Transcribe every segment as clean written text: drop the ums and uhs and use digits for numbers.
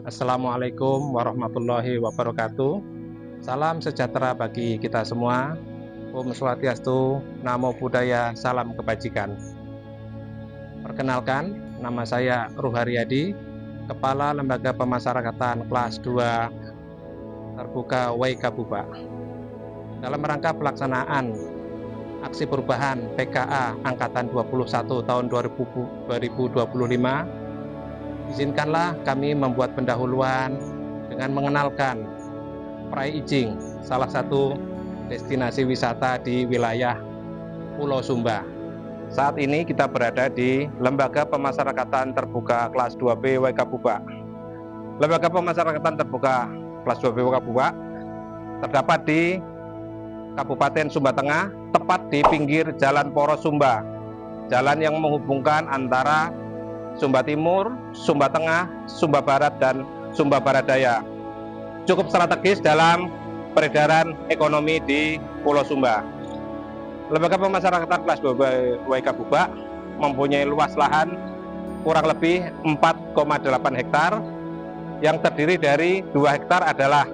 Assalamualaikum warahmatullahi wabarakatuh. Salam sejahtera bagi kita semua. Om Swastiastu, Namo Buddhaya, salam kebajikan. Perkenalkan, nama saya Ruharyadi, Kepala Lembaga Pemasyarakatan kelas 2 terbuka Waikabubak. Dalam rangka pelaksanaan aksi perubahan PKA Angkatan 21 tahun 2025, izinkanlah kami membuat pendahuluan dengan mengenalkan Prai Ijing, salah satu destinasi wisata di wilayah Pulau Sumba. Saat ini kita berada di Lembaga Pemasyarakatan Terbuka kelas 2B Waikabubak. Lembaga Pemasyarakatan Terbuka kelas 2B Waikabubak terdapat di Kabupaten Sumba Tengah, tepat di pinggir Jalan Poros Sumba, jalan yang menghubungkan antara Sumba Timur, Sumba Tengah, Sumba Barat, dan Sumba Barat Daya. Cukup strategis dalam peredaran ekonomi di Pulau Sumba. Lembaga Pemasyarakatan kelas 2 Waikabubak mempunyai luas lahan kurang lebih 4,8 hektar, yang terdiri dari 2 hektar adalah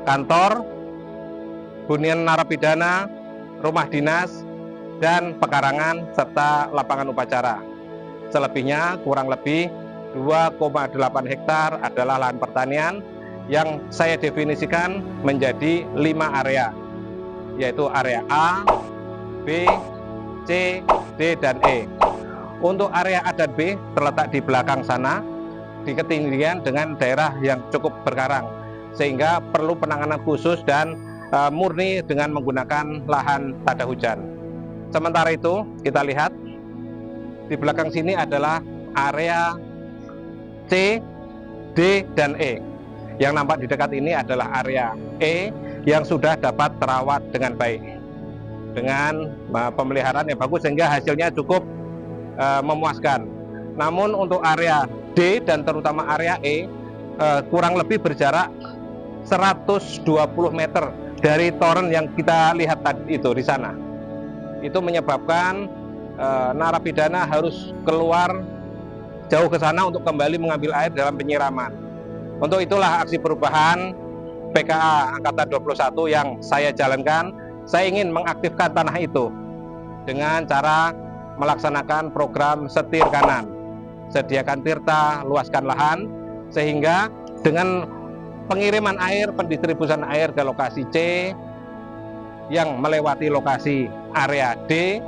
kantor, hunian narapidana, rumah dinas, dan pekarangan, serta lapangan upacara. Selebihnya kurang lebih 2,8 hektar adalah lahan pertanian yang saya definisikan menjadi 5 area, yaitu area A, B, C, D, dan E. Untuk area A dan B terletak di belakang sana, di ketinggian dengan daerah yang cukup berkarang, sehingga perlu penanganan khusus dan murni dengan menggunakan lahan tada hujan. Sementara itu kita lihat di belakang sini adalah area C, D, dan E. Yang nampak di dekat ini adalah area E yang sudah dapat terawat dengan baik, dengan pemeliharaan yang bagus sehingga hasilnya cukup memuaskan. Namun untuk area D dan terutama area E kurang lebih berjarak 120 meter dari toren yang kita lihat tadi itu di sana. Itu menyebabkan narapidana harus keluar jauh ke sana untuk kembali mengambil air dalam penyiraman. Untuk itulah aksi perubahan PKA Angkatan 21 yang saya jalankan. Saya ingin mengaktifkan tanah itu dengan cara melaksanakan program setir kanan, sediakan tirta, luaskan lahan, sehingga dengan pengiriman air, pendistribusian air ke lokasi C yang melewati lokasi area D,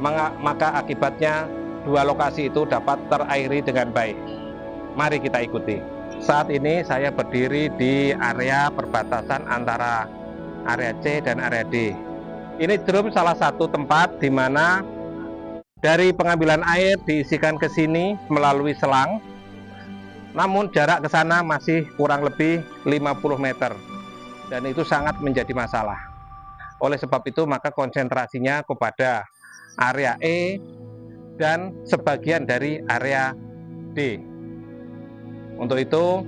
maka akibatnya 2 lokasi itu dapat terairi dengan baik. Mari kita ikuti. Saat ini saya berdiri di area perbatasan antara area C dan area D. Ini drum salah satu tempat di mana dari pengambilan air diisikan ke sini melalui selang. Namun jarak ke sana masih kurang lebih 50 meter. Dan itu sangat menjadi masalah. Oleh sebab itu maka konsentrasinya kepada area E dan sebagian dari area D. Untuk itu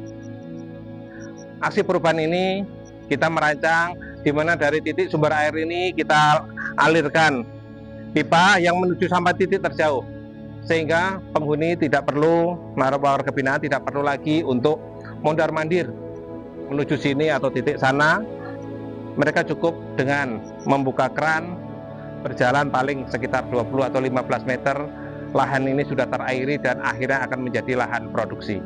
aksi perubahan ini kita merancang di mana dari titik sumber air ini kita alirkan pipa yang menuju sampai titik terjauh, sehingga penghuni tidak perlu, warga binaan tidak perlu lagi untuk mondar-mandir menuju sini atau titik sana. Mereka cukup dengan membuka keran, berjalan paling sekitar 20 atau 15 meter, lahan ini sudah terairi dan akhirnya akan menjadi lahan produksi.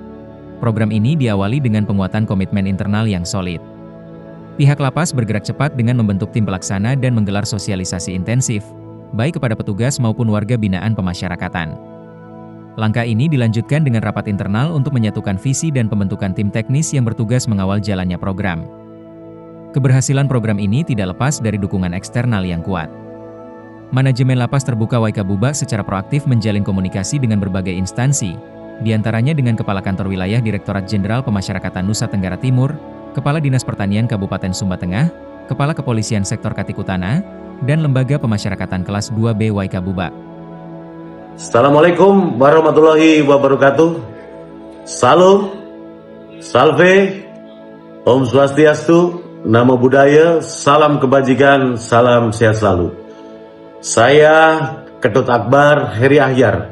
Program ini diawali dengan penguatan komitmen internal yang solid. Pihak lapas bergerak cepat dengan membentuk tim pelaksana dan menggelar sosialisasi intensif, baik kepada petugas maupun warga binaan pemasyarakatan. Langkah ini dilanjutkan dengan rapat internal untuk menyatukan visi dan pembentukan tim teknis yang bertugas mengawal jalannya program. Keberhasilan program ini tidak lepas dari dukungan eksternal yang kuat. Manajemen Lapas Terbuka Waikabubak secara proaktif menjalin komunikasi dengan berbagai instansi, diantaranya dengan Kepala Kantor Wilayah Direktorat Jenderal Pemasyarakatan Nusa Tenggara Timur, Kepala Dinas Pertanian Kabupaten Sumba Tengah, Kepala Kepolisian Sektor Katikutana, dan Lembaga Pemasyarakatan Kelas 2B Waikabubak. Assalamualaikum warahmatullahi wabarakatuh. Salam, salve, Om Swastiastu, Namo Buddhaya, salam kebajikan, salam sehat selalu. Saya Ketut Akbar Heri Ahyar,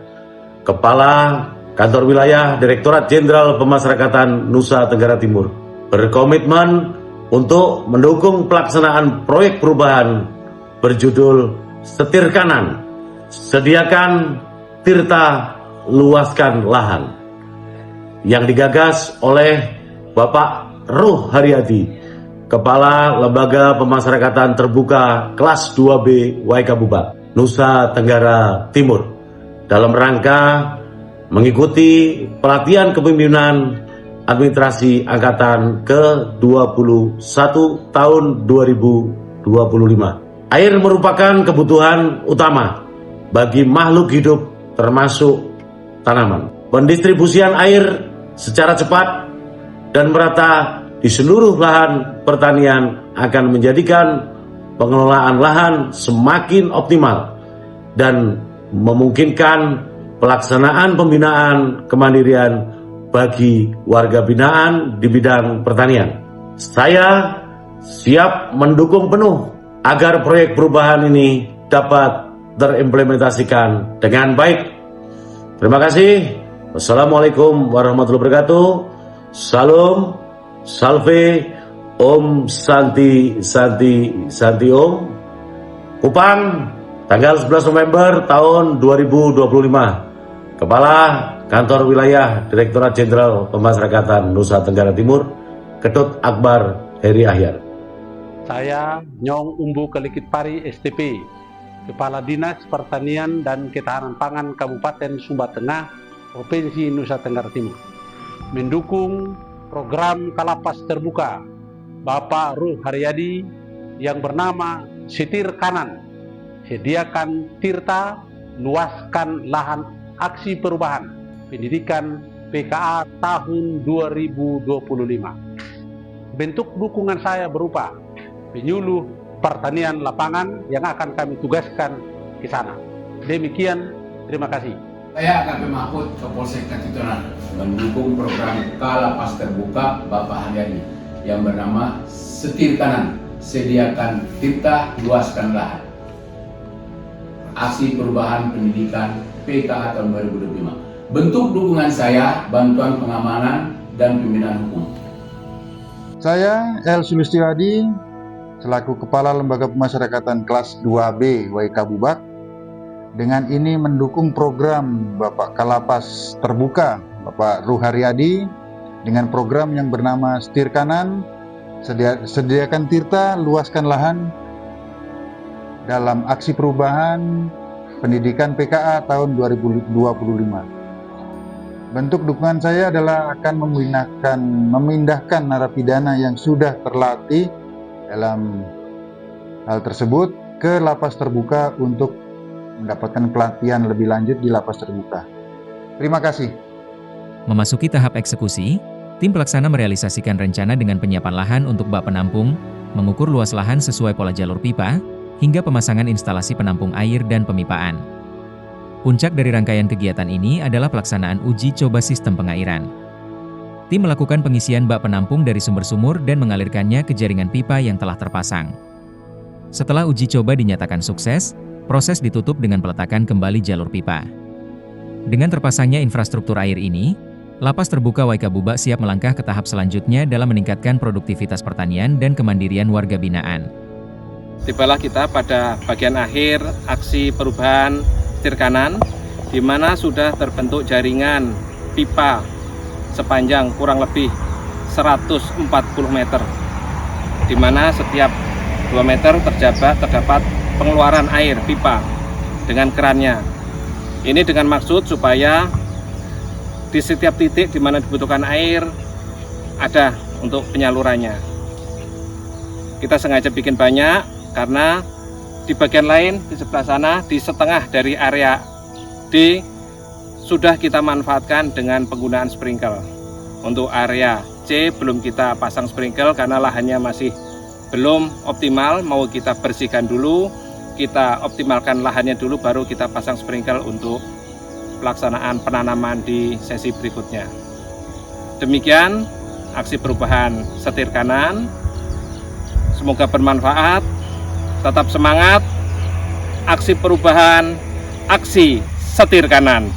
Kepala Kantor Wilayah Direktorat Jenderal Pemasyarakatan Nusa Tenggara Timur berkomitmen untuk mendukung pelaksanaan proyek perubahan berjudul Setir Kanan, Sediakan Tirta, Luaskan Lahan, yang digagas oleh Bapak Ruh Haryadi, Kepala Lembaga Pemasyarakatan Terbuka Kelas 2B Waikabubak, Nusa Tenggara Timur, dalam rangka mengikuti pelatihan kepemimpinan administrasi angkatan ke-21 tahun 2025. Air merupakan kebutuhan utama bagi makhluk hidup termasuk tanaman. Pendistribusian air secara cepat dan merata di seluruh lahan pertanian akan menjadikan pengelolaan lahan semakin optimal dan memungkinkan pelaksanaan pembinaan kemandirian bagi warga binaan di bidang pertanian. Saya siap mendukung penuh agar proyek perubahan ini dapat terimplementasikan dengan baik. Terima kasih. Wassalamualaikum warahmatullahi wabarakatuh. Salam, salve, Om Santi Santi Santi Om. Kupang, tanggal 11 November tahun 2025. Kepala Kantor Wilayah Direktorat Jenderal Pemasyarakatan Nusa Tenggara Timur, Ketut Akbar Heri Ahyar. Saya Nyong Umbu Kelikit Pari STP, Kepala Dinas Pertanian dan Ketahanan Pangan Kabupaten Sumba Tengah, Provinsi Nusa Tenggara Timur, mendukung program Kalapas Terbuka Bapak Ruh Haryadi yang bernama Setir Kanan, Sediakan Tirta, Luaskan Lahan, Aksi Perubahan Pendidikan PKA tahun 2025. Bentuk dukungan saya berupa penyuluh pertanian lapangan yang akan kami tugaskan ke sana. Demikian, terima kasih. Saya AKP Mahfud, Kapolsek Katitorana, mendukung program Kalapas Terbuka Bapak Haryadi yang bernama Setir Kanan, Sediakan Tirta, Luaskan Lahan, Aksi Perubahan Pendidikan PKA tahun 2025. Bentuk dukungan saya, bantuan pengamanan dan pembinaan hukum. Saya El Sulistiwadi, selaku Kepala Lembaga Pemasyarakatan Kelas 2B Waikabubak, dengan ini mendukung program Bapak Kalapas Terbuka Bapak Ruh Haryadi dengan program yang bernama Setir Kanan, Sediakan Tirta, Luaskan Lahan dalam Aksi Perubahan Pendidikan PKA tahun 2025. Bentuk dukungan saya adalah akan memindahkan narapidana yang sudah terlatih dalam hal tersebut ke lapas terbuka untuk mendapatkan pelatihan lebih lanjut di lapas terbuka. Terima kasih. Memasuki tahap eksekusi, tim pelaksana merealisasikan rencana dengan penyiapan lahan untuk bak penampung, mengukur luas lahan sesuai pola jalur pipa, hingga pemasangan instalasi penampung air dan pemipaan. Puncak dari rangkaian kegiatan ini adalah pelaksanaan uji coba sistem pengairan. Tim melakukan pengisian bak penampung dari sumber-sumur dan mengalirkannya ke jaringan pipa yang telah terpasang. Setelah uji coba dinyatakan sukses, proses ditutup dengan peletakan kembali jalur pipa. Dengan terpasangnya infrastruktur air ini, Lapas Terbuka Waikabubak siap melangkah ke tahap selanjutnya dalam meningkatkan produktivitas pertanian dan kemandirian warga binaan. Tibalah kita pada bagian akhir aksi perubahan Setir Kanan, di mana sudah terbentuk jaringan pipa sepanjang kurang lebih 140 meter, di mana setiap 2 meter terdapat pengeluaran air pipa dengan kerannya. Ini dengan maksud supaya di setiap titik di mana dibutuhkan air ada untuk penyalurannya. Kita sengaja bikin banyak karena di bagian lain di sebelah sana, di setengah dari area D sudah kita manfaatkan dengan penggunaan sprinkle. Untuk area C belum kita pasang sprinkle karena lahannya masih belum optimal, mau kita bersihkan dulu, kita optimalkan lahannya dulu, baru kita pasang sprinkle untuk pelaksanaan penanaman di sesi berikutnya. Demikian aksi perubahan Setir Kanan. Semoga bermanfaat, tetap semangat, aksi perubahan, aksi Setir Kanan.